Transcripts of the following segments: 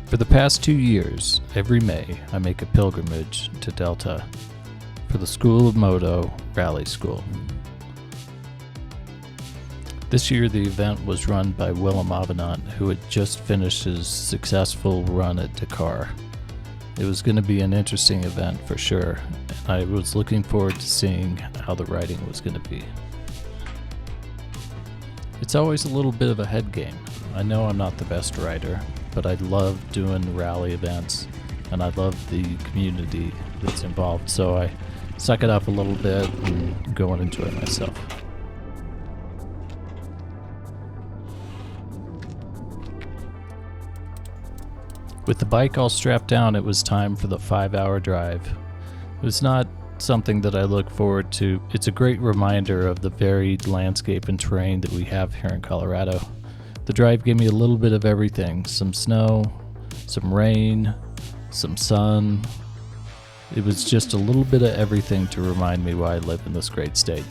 For the past 2 years, every May, I make a pilgrimage to Delta for the Skool of Moto rally school. This year, the event was run by Willem Avenant, who had just finished his successful run at Dakar. It was going to be an interesting event for sure, and I was looking forward to seeing how the riding was going to be. It's always a little bit of a head game. I know I'm not the best rider, but I love doing rally events, and I love the community that's involved, so I suck it up a little bit and go and enjoy myself. With the bike all strapped down, it was time for the 5-hour drive. It was not something that I look forward to. It's a great reminder of the varied landscape and terrain that we have here in Colorado. The drive gave me a little bit of everything: some snow, some rain, some sun. It was just a little bit of everything to remind me why I live in this great state.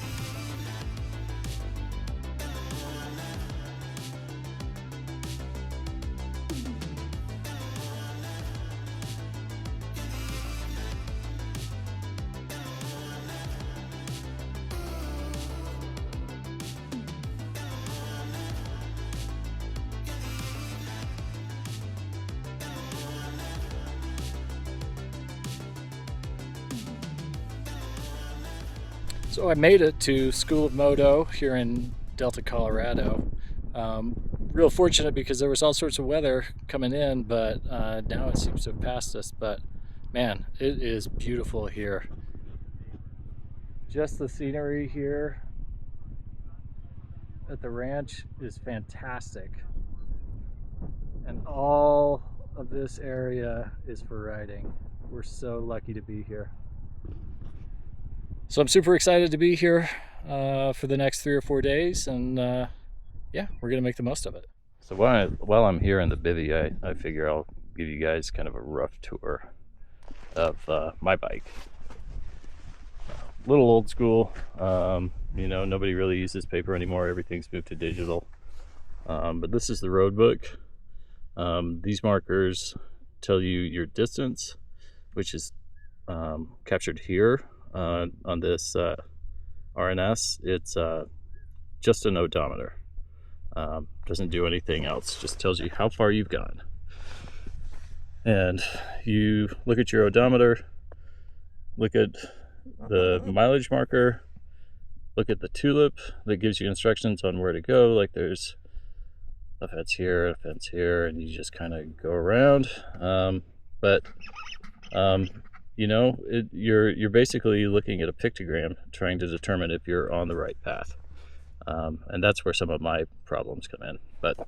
So I made it to Skool of Moto here in Delta, Colorado. Real fortunate because there was all sorts of weather coming in, but now it seems to have passed us. But man, it is beautiful here. Just the scenery here at the ranch is fantastic. And all of this area is for riding. We're so lucky to be here. So I'm super excited to be here for the next 3 or 4 days, and yeah, we're gonna make the most of it. So while I'm here in the bivvy, I figure I'll give you guys kind of a rough tour of my bike. A little old school, nobody really uses paper anymore. Everything's moved to digital. But this is the road book. These markers tell you your distance, which is captured here. On this RNS, it's just an odometer. Doesn't do anything else, just tells you how far you've gone. And you look at your odometer, look at the mileage marker, look at the tulip that gives you instructions on where to go. Like there's a fence here, and you just kind of go around. You're basically looking at a pictogram trying to determine if you're on the right path. And that's where some of my problems come in. But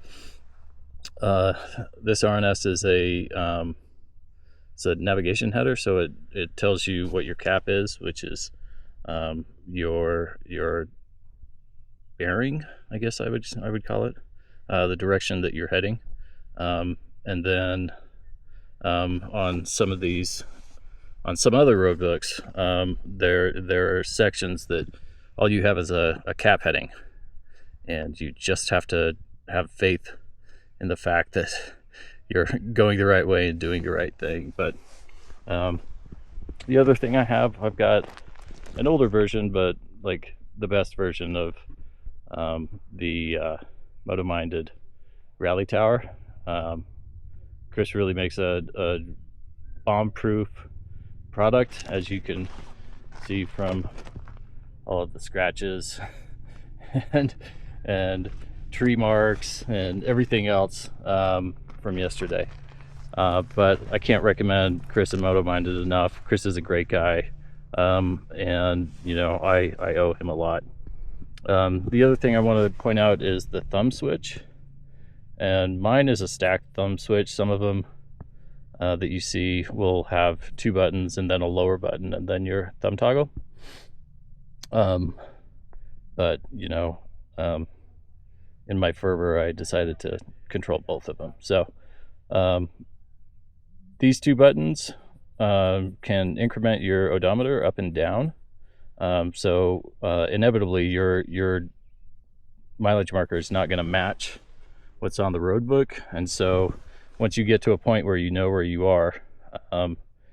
this RNS is it's a navigation header, so it tells you what your cap is, which is your bearing, I guess I would call it, the direction that you're heading. And then on some other road books, there are sections that all you have is a cap heading, and you just have to have faith in the fact that you're going the right way and doing the right thing. But the other thing I've got an older version, but like the best version of the Moto-minded Rally Tower. Chris really makes a bomb-proof product, as you can see from all of the scratches and tree marks and everything else from yesterday. But I can't recommend Chris and Moto-minded enough. Chris is a great guy, and I owe him a lot. The other thing I want to point out is the thumb switch, and mine is a stacked thumb switch. Some of them that you see will have 2 buttons and then a lower button and then your thumb toggle. But in my fervor, I decided to control both of them. So these 2 buttons can increment your odometer up and down. So inevitably your mileage marker is not going to match what's on the road book, and so once you get to a point where you know where you are,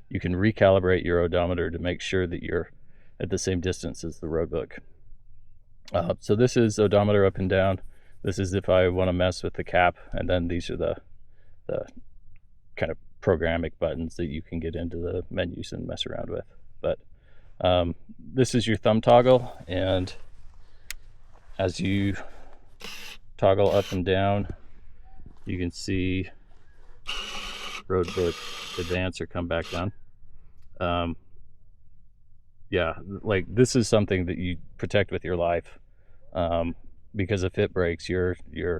you can recalibrate your odometer to make sure that you're at the same distance as the road book. So this is odometer up and down. This is if I want to mess with the cap, and then these are the kind of programmatic buttons that you can get into the menus and mess around with. But this is your thumb toggle, and as you toggle up and down, you can see road book advance or come back down. Yeah, like this is something that you protect with your life, because if it breaks, you're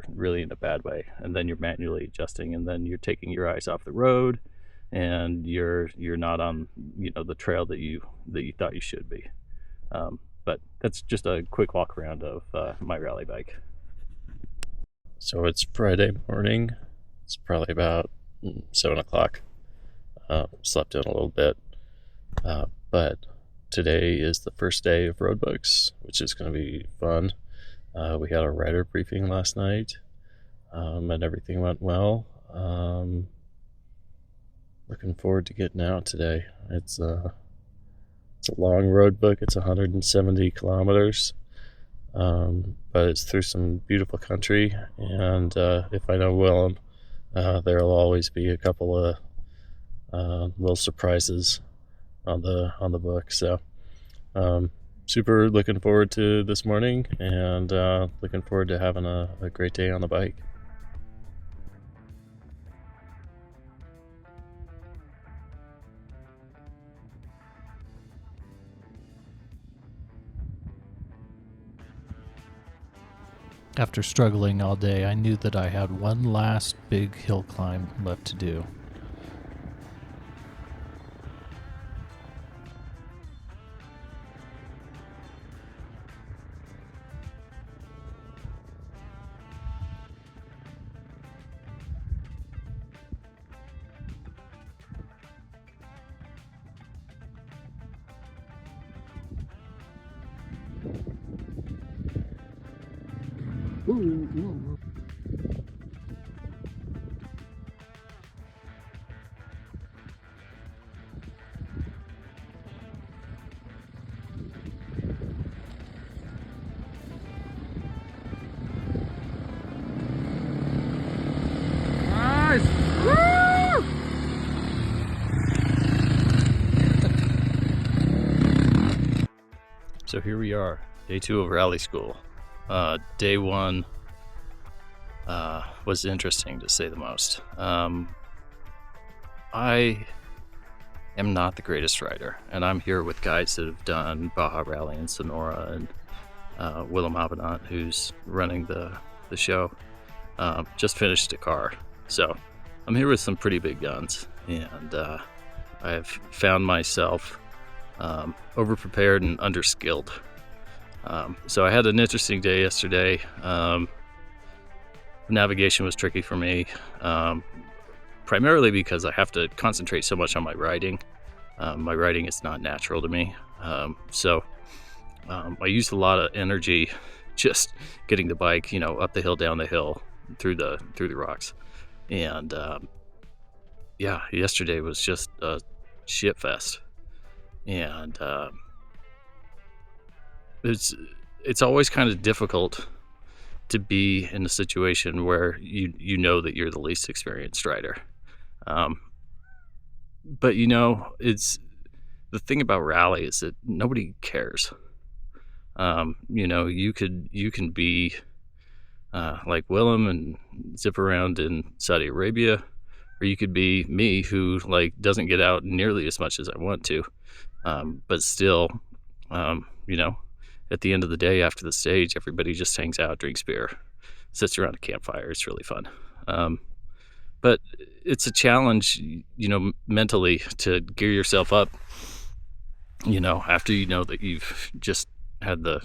really in a bad way, and then you're manually adjusting, and then you're taking your eyes off the road, and you're not on the trail that you thought you should be. But that's just a quick walk around of my rally bike. So it's Friday morning. It's probably about 7 o'clock. Slept in a little bit, but today is the first day of road books, which is going to be fun. We had a rider briefing last night, and everything went well. Looking forward to getting out today. It's a long road book. It's 170 kilometers, but it's through some beautiful country. And if I know Willem, there'll always be a couple of little surprises on the book. So super looking forward to this morning, and looking forward to having a great day on the bike. After struggling all day, I knew that I had one last big hill climb left to do. So here we are, day 2 of rally school. Day 1 was interesting, to say the most. I am not the greatest rider, and I'm here with guys that have done Baja Rally in Sonora, and Willem Avenant, who's running the show, just finished Dakar. So I'm here with some pretty big guns, and I've found myself overprepared and underskilled. So I had an interesting day yesterday. Navigation was tricky for me, primarily because I have to concentrate so much on my riding. My riding is not natural to me, so I used a lot of energy just getting the bike, up the hill, down the hill, through the rocks, and yeah, yesterday was just a shit fest. And it's always kind of difficult to be in a situation where you know that you're the least experienced rider. But it's the thing about rally is that nobody cares. You can be like Willem and zip around in Saudi Arabia, or you could be me, who doesn't get out nearly as much as I want to. But still, at the end of the day, after the stage, everybody just hangs out, drinks beer, sits around a campfire. It's really fun. But it's a challenge, mentally, to gear yourself up, after that you've just had the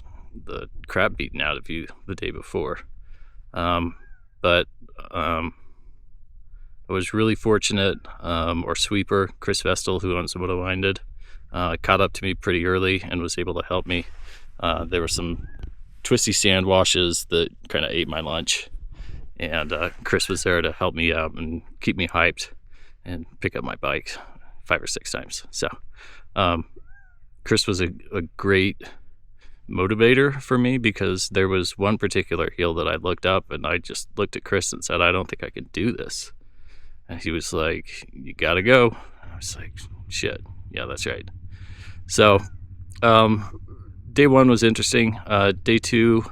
crap beaten out of you the day before. But I was really fortunate. Our sweeper, Chris Vestal, who owns Moto Minded, caught up to me pretty early and was able to help me. There were some twisty sand washes that kind of ate my lunch, and Chris was there to help me out and keep me hyped and pick up my bike 5 or 6 times. So Chris was a great motivator for me, because there was one particular hill that I looked up and I just looked at Chris and said, I don't think I can do this. And he was like, you gotta go. I was like, shit, yeah, that's right. So day 1 was interesting. Day 2,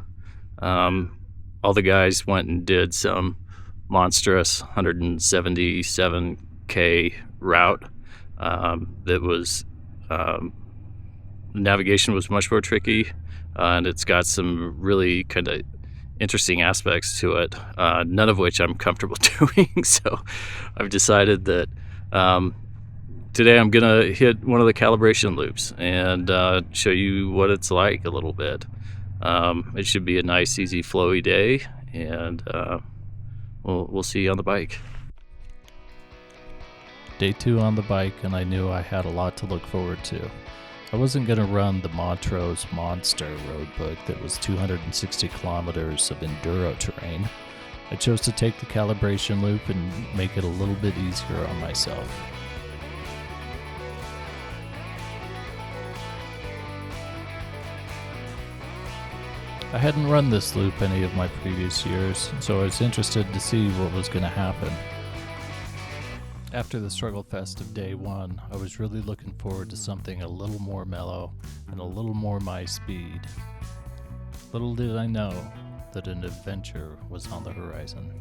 all the guys went and did some monstrous 177K route that was navigation was much more tricky, and it's got some really kind of interesting aspects to it, none of which I'm comfortable doing. So I've decided that today I'm gonna hit one of the calibration loops and show you what it's like a little bit. It should be a nice, easy, flowy day, and we'll see you on the bike. Day 2 on the bike, and I knew I had a lot to look forward to. I wasn't going to run the Montrose Monster road book that was 260 kilometers of enduro terrain. I chose to take the calibration loop and make it a little bit easier on myself. I hadn't run this loop any of my previous years, so I was interested to see what was going to happen. After the struggle fest of day 1, I was really looking forward to something a little more mellow and a little more my speed. Little did I know that an adventure was on the horizon.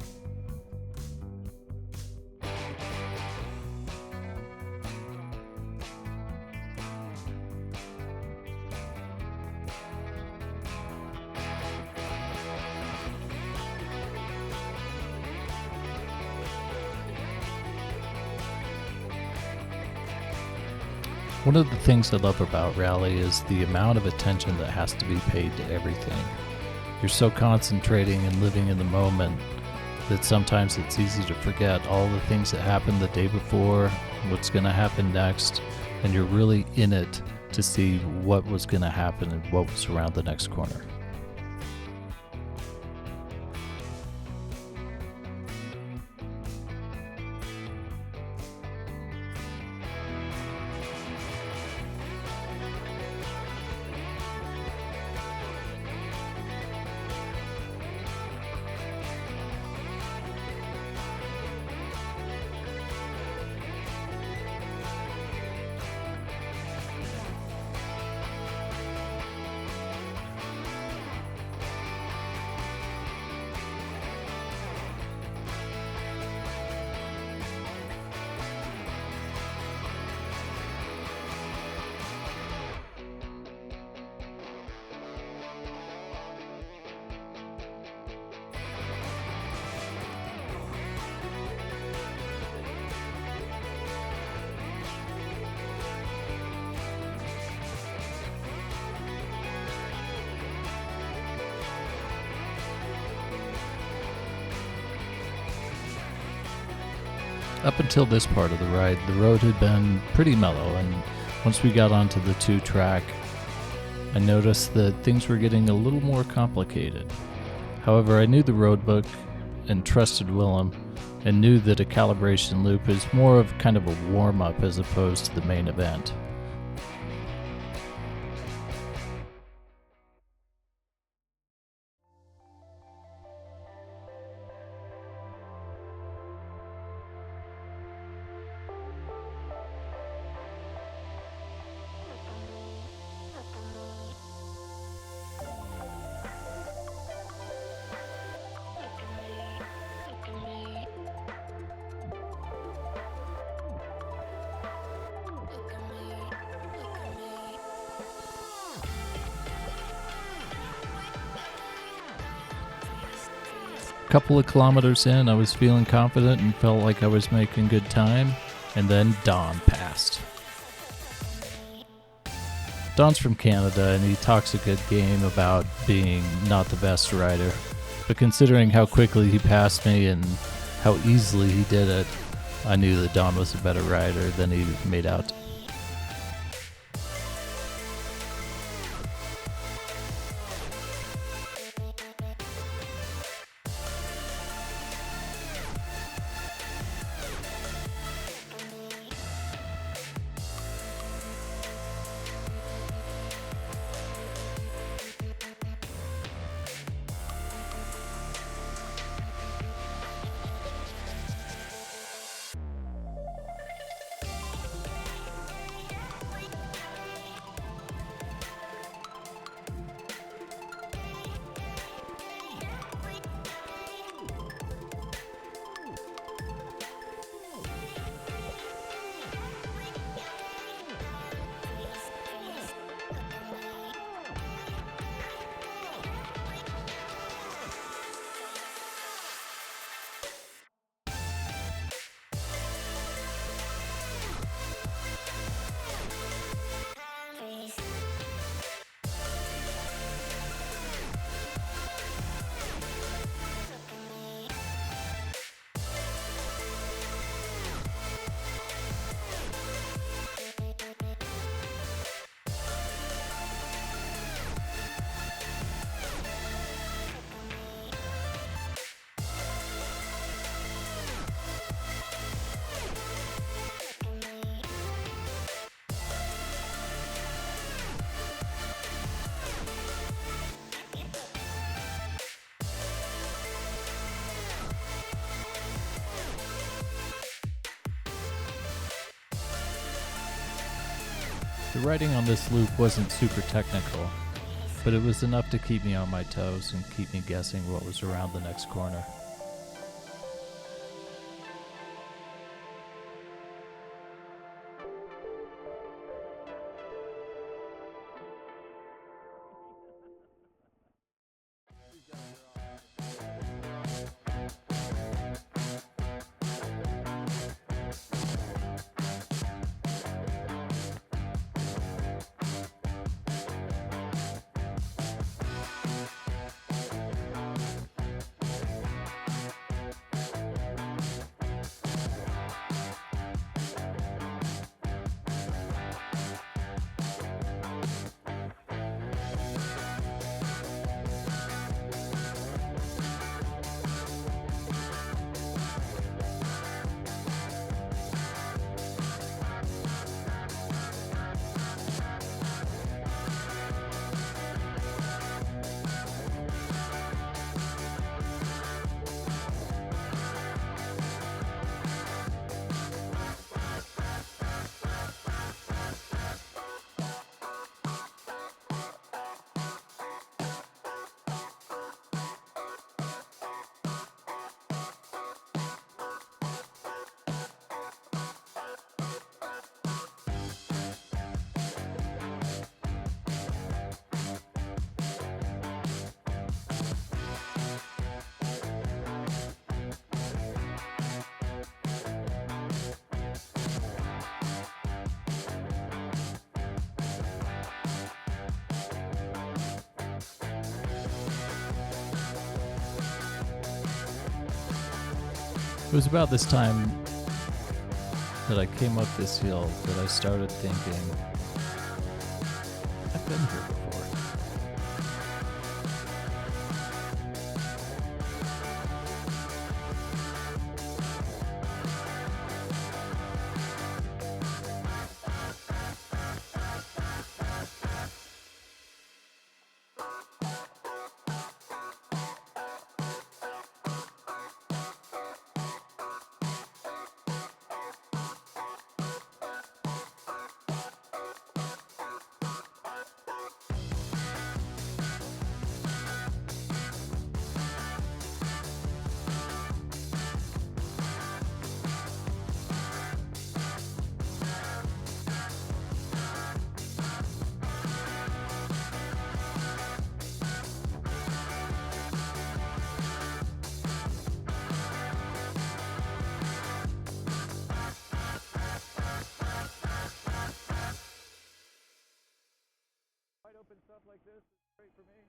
One of the things I love about rally is the amount of attention that has to be paid to everything. You're so concentrating and living in the moment that sometimes it's easy to forget all the things that happened the day before, what's going to happen next, and you're really in it to see what was going to happen and what was around the next corner. Up until this part of the ride, the road had been pretty mellow, and once we got onto the 2-track, I noticed that things were getting a little more complicated. However, I knew the road book and trusted Willem, and knew that a calibration loop is more of kind of a warm-up as opposed to the main event. Couple of kilometers in, I was feeling confident and felt like I was making good time, and then Don passed. Don's from Canada, and he talks a good game about being not the best rider, but considering how quickly he passed me and how easily he did it, I knew that Don was a better rider than he made out. The writing on this loop wasn't super technical, but it was enough to keep me on my toes and keep me guessing what was around the next corner. It was about this time that I came up this hill that I started thinking, I've been here before. Open stuff like this is great for me.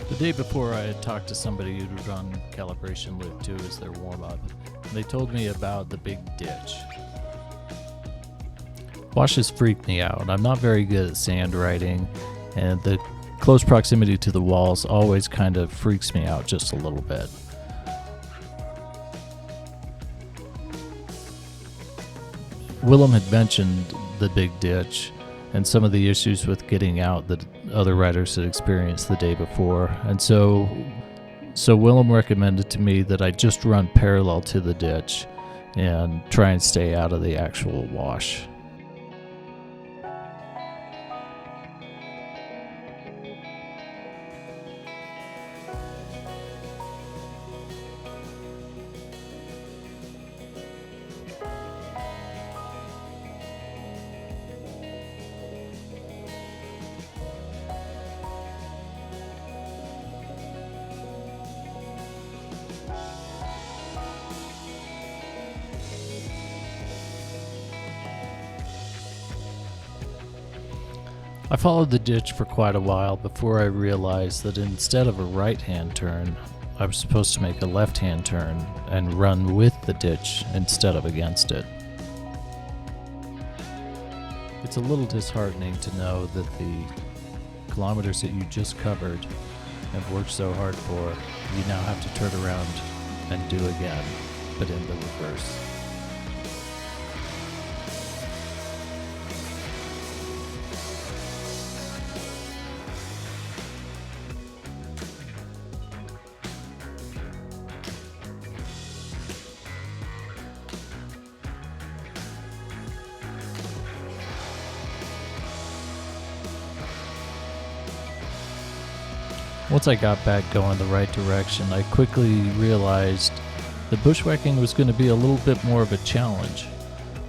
The day before, I had talked to somebody who'd run Calibration Loop 2 as their warm-up. They told me about the big ditch. Washes freak me out. I'm not very good at sand riding, and the close proximity to the walls always kind of freaks me out just a little bit. Willem had mentioned the big ditch and some of the issues with getting out that other riders had experienced the day before. And so Willem recommended to me that I just run parallel to the ditch and try and stay out of the actual wash. I followed the ditch for quite a while before I realized that instead of a right-hand turn, I was supposed to make a left-hand turn and run with the ditch instead of against it. It's a little disheartening to know that the kilometers that you just covered have worked so hard for, you now have to turn around and do again, but in the reverse. Once I got back going the right direction, I quickly realized that bushwhacking was going to be a little bit more of a challenge.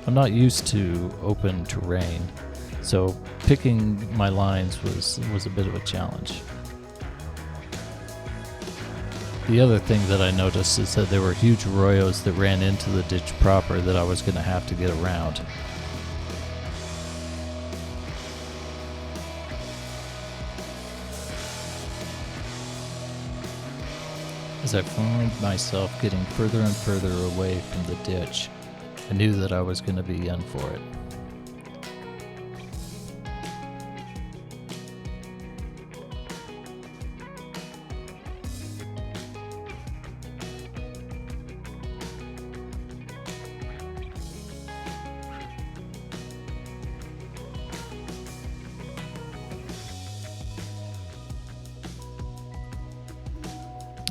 I'm not used to open terrain, so picking my lines was a bit of a challenge. The other thing that I noticed is that there were huge arroyos that ran into the ditch proper that I was going to have to get around. As I found myself getting further and further away from the ditch, I knew that I was going to be in for it.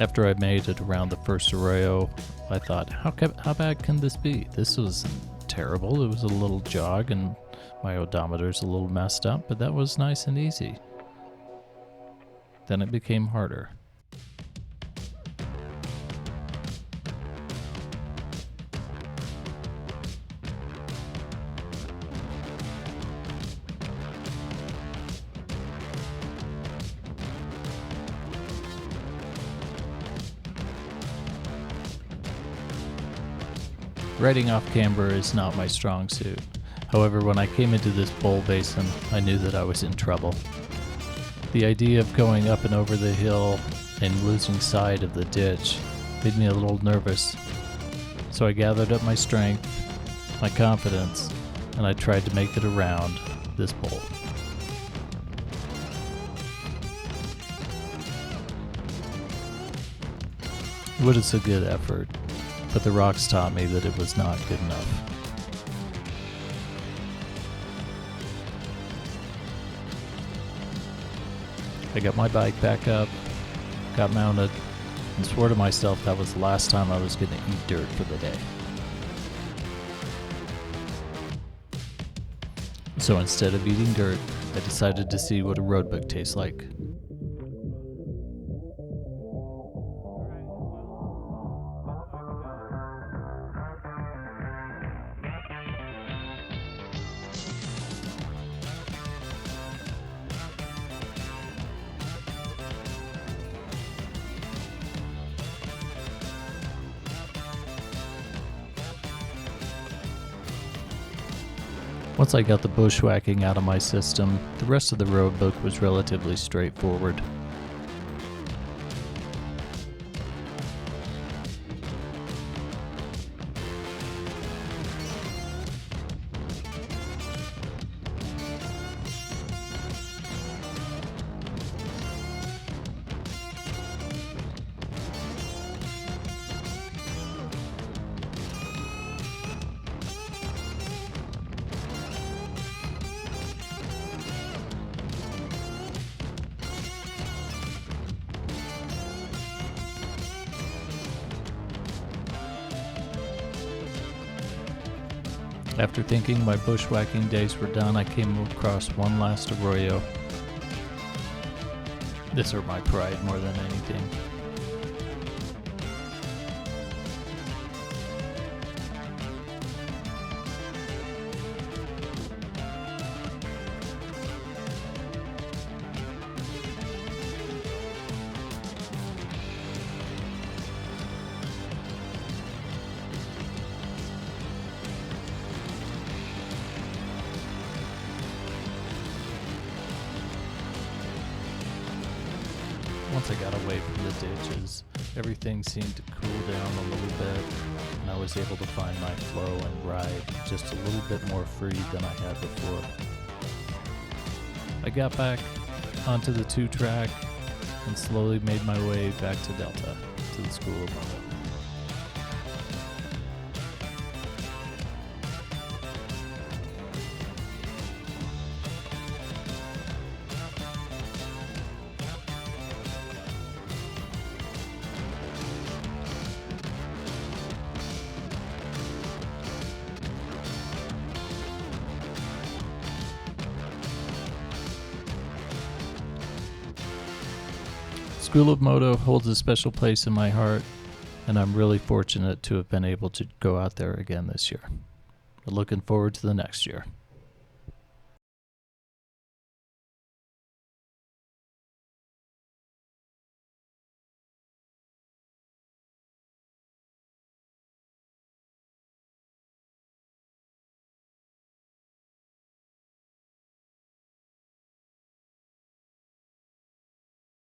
After I made it around the first arroyo, I thought, how bad can this be? This wasn't terrible. It was a little jog and my odometer's a little messed up, but that was nice and easy. Then it became harder. Riding off camber is not my strong suit. However, when I came into this bowl basin, I knew that I was in trouble. The idea of going up and over the hill and losing sight of the ditch made me a little nervous. So I gathered up my strength, my confidence, and I tried to make it around this bowl. It was a good effort, but the rocks taught me that it was not good enough. I got my bike back up, got mounted, and swore to myself that was the last time I was going to eat dirt for the day. So instead of eating dirt, I decided to see what a roadbook tastes like. Once I got the bushwhacking out of my system, the rest of the roadbook was relatively straightforward. After thinking my bushwhacking days were done, I came across one last arroyo. This hurt my pride more than anything. Once I got away from the ditches, everything seemed to cool down a little bit, and I was able to find my flow and ride just a little bit more free than I had before. I got back onto the 2-track, and slowly made my way back to Delta, to the Skool of Moto. Skool of Moto holds a special place in my heart, and I'm really fortunate to have been able to go out there again this year. But looking forward to the next year.